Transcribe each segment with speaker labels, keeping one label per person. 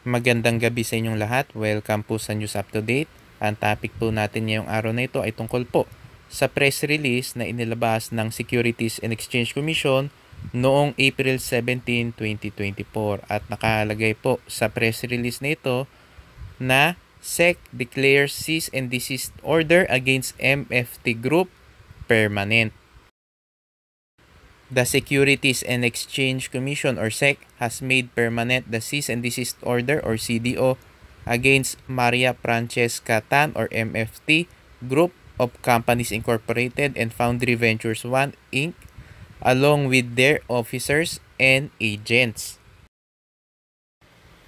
Speaker 1: Magandang gabi sa inyong lahat. Welcome po sa News Up to Date. Ang topic po natin ngayong araw na ito ay tungkol po sa press release na inilabas ng Securities and Exchange Commission noong April 17, 2024. At nakalagay po sa press release na ito na SEC declares cease and desist order against MFT Group permanent. The Securities and Exchange Commission or SEC has made permanent the cease and desist order or CDO against Maria Francesca Tan or MFT Group of Companies Incorporated and Foundry Ventures 1 Inc. along with their officers and agents.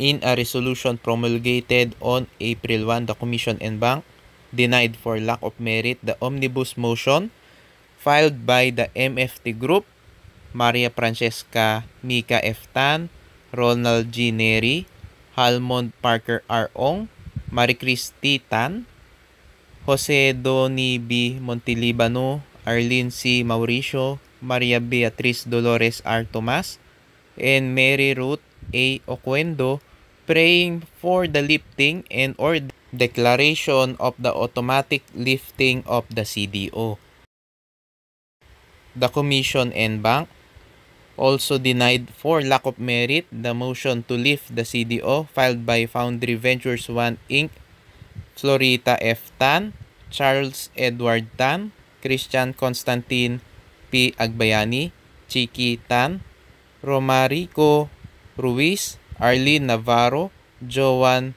Speaker 1: In a resolution promulgated on April 1, the Commission and Bank denied for lack of merit the omnibus motion filed by the MFT Group, Maria Francesca Mika F. Tan, Ronald G. Neri, Halmond Parker R. Ong, Maricristy Tan, Jose Doni B. Montilibano, Arlene C. Mauricio, Maria Beatriz Dolores R. Tomas, and Mary Ruth A. Oquendo, praying for the lifting and or declaration of the automatic lifting of the CDO. The Commission and Bank also denied for lack of merit the motion to lift the CDO filed by Foundry Ventures 1 Inc., Florita F. Tan, Charles Edward Tan, Christian Constantine P. Agbayani, Chiki Tan, Romarico Ruiz, Arlene Navarro, Joan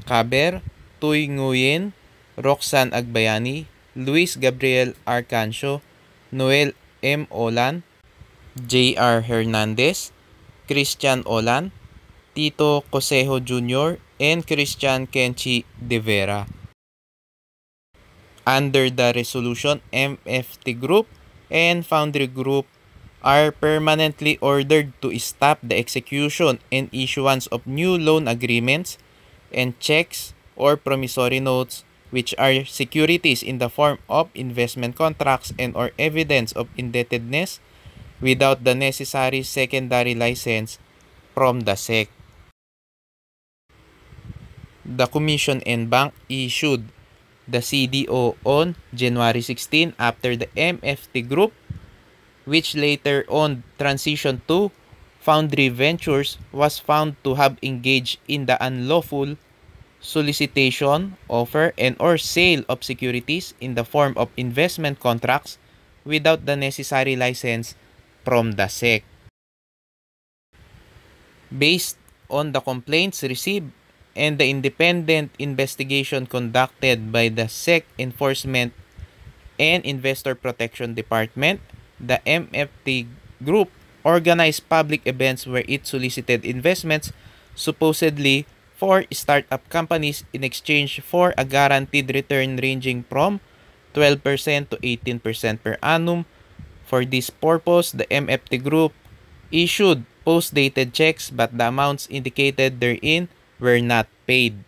Speaker 1: Caber, Tuy Nguyen, Roxanne Agbayani, Luis Gabriel Arcancio, Noel M. Olan, J.R. Hernandez, Christian Olan, Tito Cosejo Jr., and Christian Kenchi De Vera. Under the resolution, MFT Group and Foundry Group are permanently ordered to stop the execution and issuance of new loan agreements and checks or promissory notes which are securities in the form of investment contracts and or evidence of indebtedness without the necessary secondary license from the SEC. The Commission and Bank issued the CDO on January 16 after the MFT Group, which later on transitioned to Foundry Ventures, was found to have engaged in the unlawful solicitation, offer, and or sale of securities in the form of investment contracts without the necessary license from the SEC. Based on the complaints received and the independent investigation conducted by the SEC Enforcement and Investor Protection Department, the MFT Group organized public events where it solicited investments supposedly for startup companies in exchange for a guaranteed return ranging from 12% to 18% per annum. For this purpose, the MFT Group issued post-dated checks but the amounts indicated therein were not paid.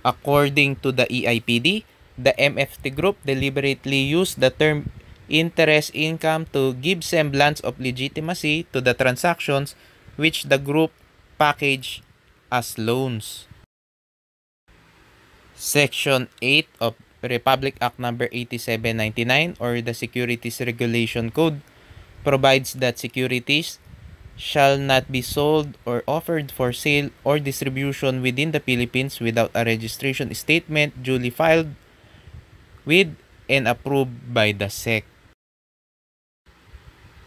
Speaker 1: According to the EIPD, the MFT Group deliberately used the term interest income to give semblance of legitimacy to the transactions which the group packaged as loans. Section 8 of Republic Act No. 8799 or the Securities Regulation Code provides that securities shall not be sold or offered for sale or distribution within the Philippines without a registration statement duly filed with and approved by the SEC.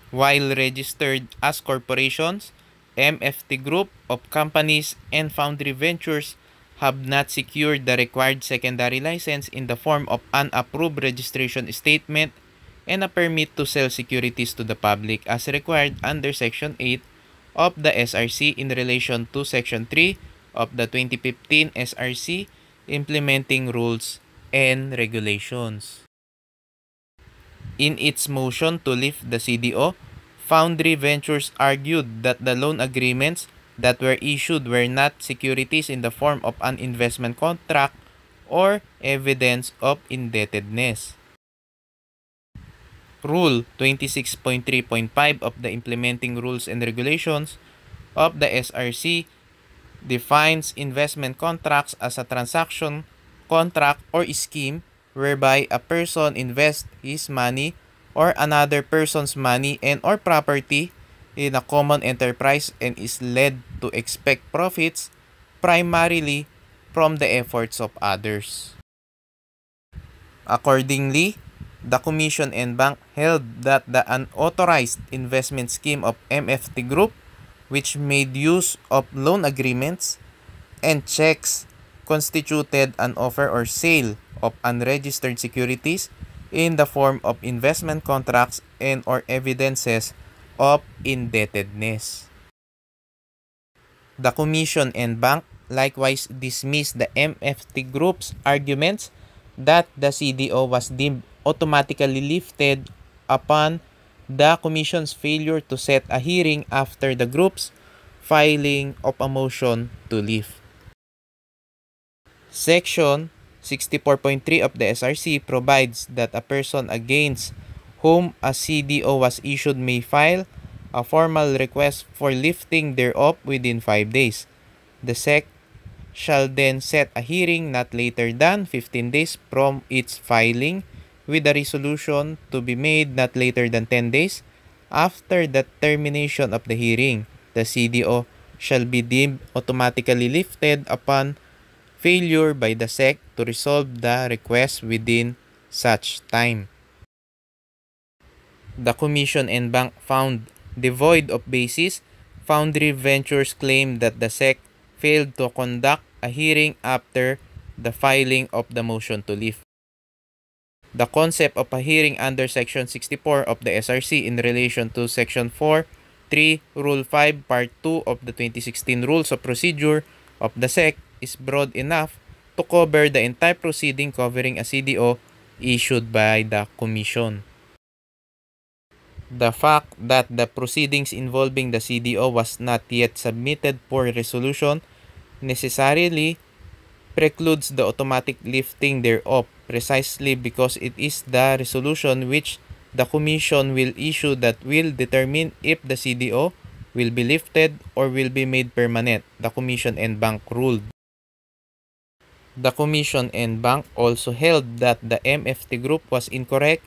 Speaker 1: While registered as corporations, MFT Group of Companies and Foundry Ventures have not secured the required secondary license in the form of an approved registration statement and a permit to sell securities to the public as required under Section 8 of the SRC in relation to Section 3 of the 2015 SRC implementing rules and regulations. In its motion to lift the CDO, Foundry Ventures argued that the loan agreements that were issued were not securities in the form of an investment contract or evidence of indebtedness. Rule 26.3.5 of the Implementing Rules and Regulations of the SRC defines investment contracts as a transaction, contract, or scheme whereby a person invests his money or another person's money and or property in a common enterprise and is led to expect profits primarily from the efforts of others. Accordingly, the Commission and Bank held that the unauthorized investment scheme of MFT Group, which made use of loan agreements and checks, constituted an offer or sale of unregistered securities in the form of investment contracts and or evidences of indebtedness. The Commission and Bank likewise dismissed the MFT Group's arguments that the CDO was deemed automatically lifted upon the Commission's failure to set a hearing after the group's filing of a motion to lift. Section 64.3 of the SRC provides that a person against whom a CDO was issued may file a formal request for lifting thereof within 5 days. The SEC shall then set a hearing not later than 15 days from its filing, with a resolution to be made not later than 10 days after the termination of the hearing. The CDO shall be deemed automatically lifted upon failure by the SEC to resolve the request within such time. The Commission and Bank found devoid of basis Foundry Ventures' claim that the SEC failed to conduct a hearing after the filing of the motion to lift. The concept of a hearing under Section 64 of the SRC in relation to Section 4.3 Rule 5 Part 2 of the 2016 Rules of Procedure of the SEC is broad enough to cover the entire proceeding covering a CDO issued by the Commission. The fact that the proceedings involving the CDO was not yet submitted for resolution necessarily precludes the automatic lifting thereof, precisely because it is the resolution which the Commission will issue that will determine if the CDO will be lifted or will be made permanent, the Commission and Bank ruled. The Commission and Bank also held that the MFT Group was incorrect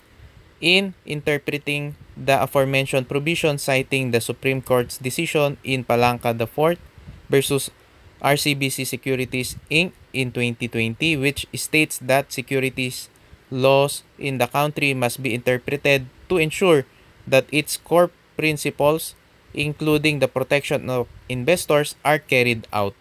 Speaker 1: in interpreting the aforementioned provision, citing the Supreme Court's decision in Palanca IV versus RCBC Securities Inc. in 2020, which states that securities laws in the country must be interpreted to ensure that its core principles, including the protection of investors, are carried out.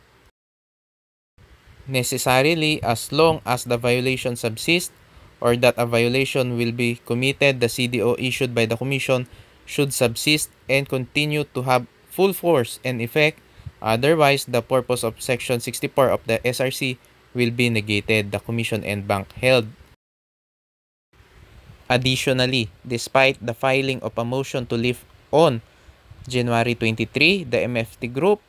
Speaker 1: Necessarily, as long as the violation subsists or that a violation will be committed, the CDO issued by the Commission should subsist and continue to have full force and effect. Otherwise, the purpose of Section 64 of the SRC will be negated, the Commission and Bank held. Additionally, despite the filing of a motion to lift on January 23, the MFT Group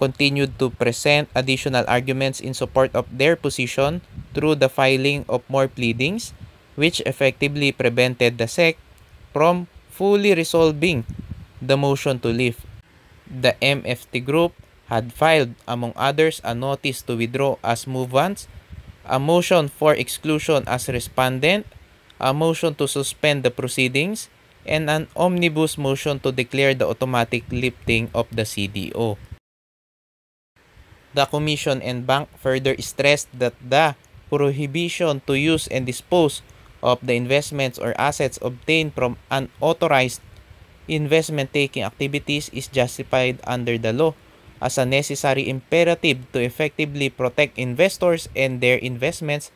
Speaker 1: continued to present additional arguments in support of their position through the filing of more pleadings, which effectively prevented the SEC from fully resolving the motion to lift. The MFT Group had filed, among others, a notice to withdraw as movants, a motion for exclusion as respondent, a motion to suspend the proceedings, and an omnibus motion to declare the automatic lifting of the CDO. The Commission and Bank further stressed that the prohibition to use and dispose of the investments or assets obtained from unauthorized investment-taking activities is justified under the law as a necessary imperative to effectively protect investors and their investments.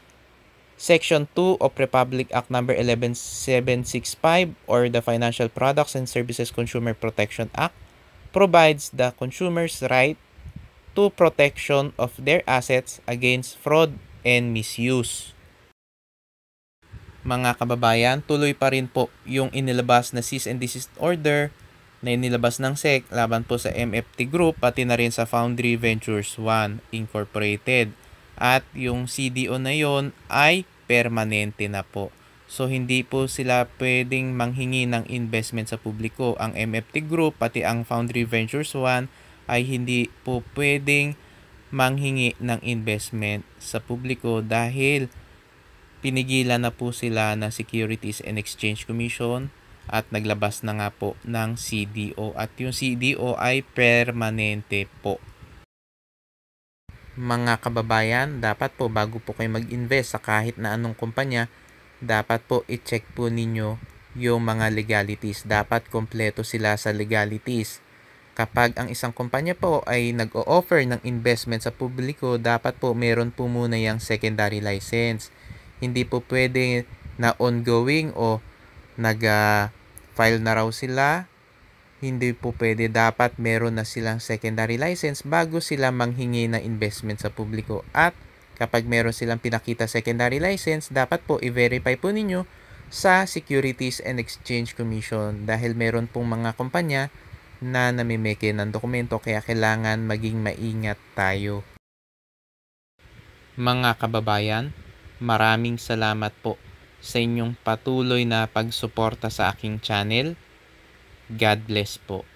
Speaker 1: Section 2 of Republic Act No. 11765 or the Financial Products and Services Consumer Protection Act provides the consumer's right to protection of their assets against fraud and misuse. Mga kababayan, tuloy pa rin po yung inilabas na cease and desist order na inilabas ng SEC laban po sa MFT Group pati na rin sa Foundry Ventures 1 Incorporated. At yung CDO na yon ay permanente na po. So hindi po sila pwedeng manghingi ng investment sa publiko. Ang MFT Group pati ang Foundry Ventures 1 ay hindi po pwedeng manghingi ng investment sa publiko dahil pinigilan na po sila ng Securities and Exchange Commission at naglabas na nga po ng CDO at yung CDO ay permanente po. Mga kababayan, dapat po bago po kayo mag-invest sa kahit na anong kumpanya, dapat po i-check po ninyo yung mga legalities. Dapat kompleto sila sa legalities. Kapag ang isang kumpanya po ay nag-o-offer ng investment sa publiko, dapat po meron po muna yung secondary license. Hindi po pwede na ongoing o nag-file na raw sila. Hindi po pwede, dapat meron na silang secondary license bago sila manghingi ng investment sa publiko. At kapag meron silang pinakita secondary license, dapat po i-verify po ninyo sa Securities and Exchange Commission dahil meron pong mga kumpanya na namimeke ng dokumento kaya kailangan maging maingat tayo. Mga kababayan, maraming salamat po sa inyong patuloy na pagsuporta sa aking channel. God bless po.